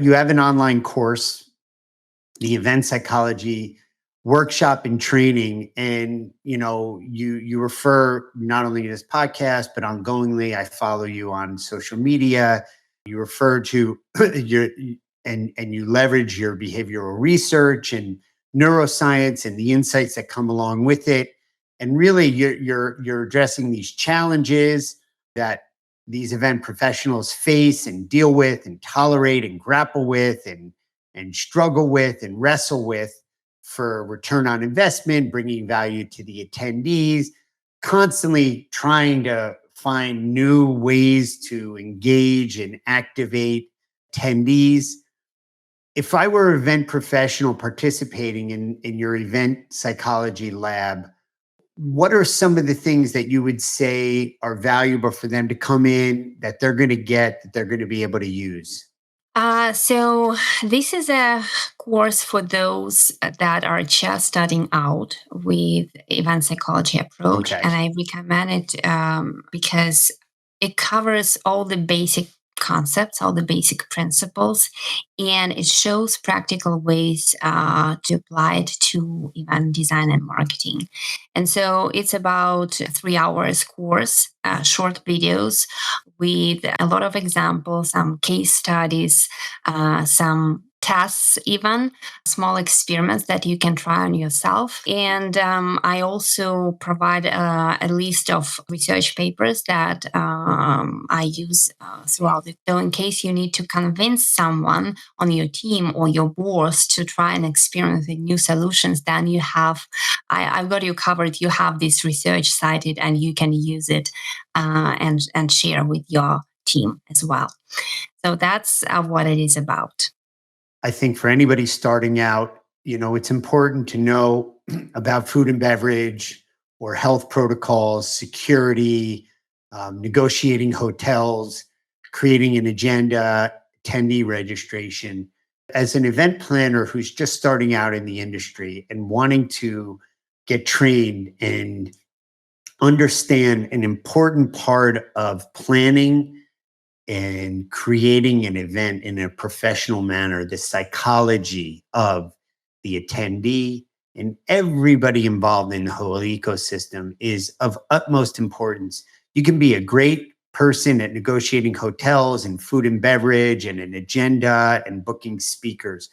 You have an online course, the event psychology workshop and training, and you refer not only to this podcast but ongoingly. I follow you on social media. You refer to your and you leverage your behavioral research and neuroscience and the insights that come along with it. And really, you're addressing these challenges that these event professionals face and deal with and tolerate and grapple with and struggle with and wrestle with for return on investment, bringing value to the attendees, constantly trying to find new ways to engage and activate attendees. If I were an event professional participating in your event psychology lab, what are some of the things that you would say are valuable for them to come in, that they're going to get, that they're going to be able to use? So this is a course for those that are just starting out with event psychology approach, Okay. and I recommend it because it covers all the basic concepts, all the basic principles, and it shows practical ways to apply it to event design and marketing. And so it's about 3 hours course, short videos with a lot of examples, some case studies, some tests, even small experiments that you can try on yourself. And I also provide a list of research papers that I use throughout it. So in case you need to convince someone on your team or your boss to try and experiment with new solutions, then you have, I've got you covered. You have this research cited and you can use it and share with your team as well. So that's what it is about. I think for anybody starting out, it's important to know about food and beverage or health protocols, security, negotiating hotels, creating an agenda, attendee registration. As an event planner who's just starting out in the industry and wanting to get trained and understand an important part of planning and creating an event in a professional manner, the psychology of the attendee and everybody involved in the whole ecosystem is of utmost importance. You can be a great person at negotiating hotels and food and beverage and an agenda and booking speakers.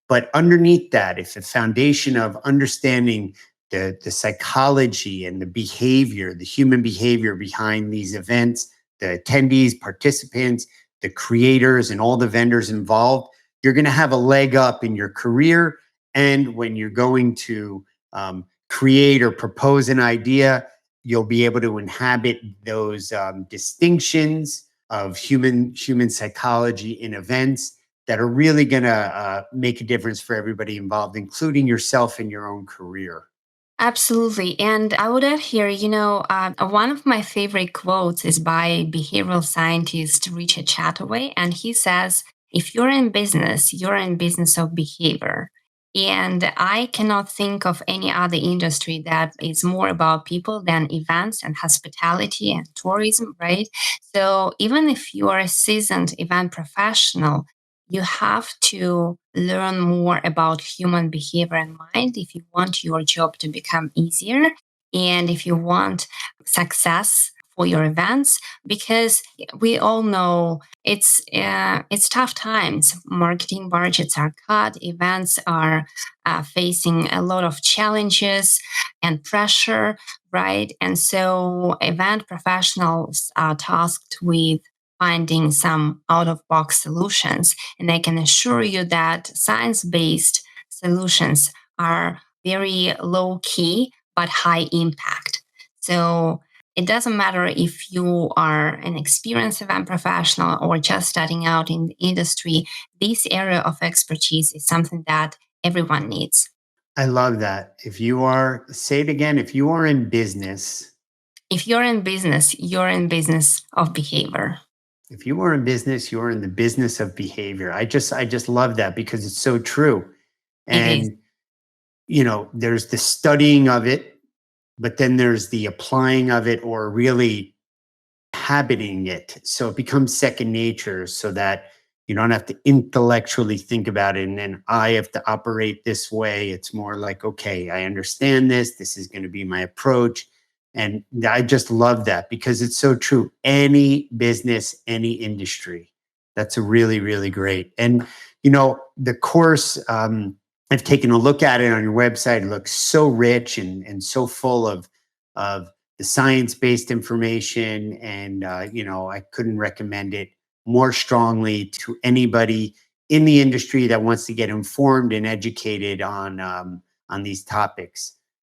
But underneath that, if the foundation of understanding the psychology and the behavior, the human behavior behind these events, the attendees, participants, the creators, and all the vendors involved, you're going to have a leg up in your career. And when you're going to create or propose an idea, you'll be able to inhabit those distinctions of human psychology in events that are really going to make a difference for everybody involved, including yourself in your own career. Absolutely. And I would add here, one of my favorite quotes is by behavioral scientist Richard Chataway. And he says, if you're in business, you're in business of behavior. And I cannot think of any other industry that is more about people than events and hospitality and tourism, right? So even if you are a seasoned event professional, you have to learn more about human behavior and mind if you want your job to become easier and if you want success for your events, because we all know it's tough times. Marketing budgets are cut, events are facing a lot of challenges and pressure, right? And so event professionals are tasked with finding some out-of-box solutions. And I can assure you that science-based solutions are very low-key but high impact. So it doesn't matter if you are an experienced event professional or just starting out in the industry, this area of expertise is something that everyone needs. I love that. Say it again, if you are in business. If you're in business, you're in business of behavior. If you are in business, you're in the business of behavior. I just love that because it's so true. And, there's the studying of it, but then there's the applying of it or really habiting it. So it becomes second nature so that, You don't have to intellectually think about it and then I have to operate this way. It's more like, okay, I understand this. This is going to be my approach. And I just love that because it's so true. Any business, any industry. That's a really, really great. And, the course, I've taken a look at it on your website. It looks so rich and so full of the science-based information. And, I couldn't recommend it more strongly to anybody in the industry that wants to get informed and educated on these topics.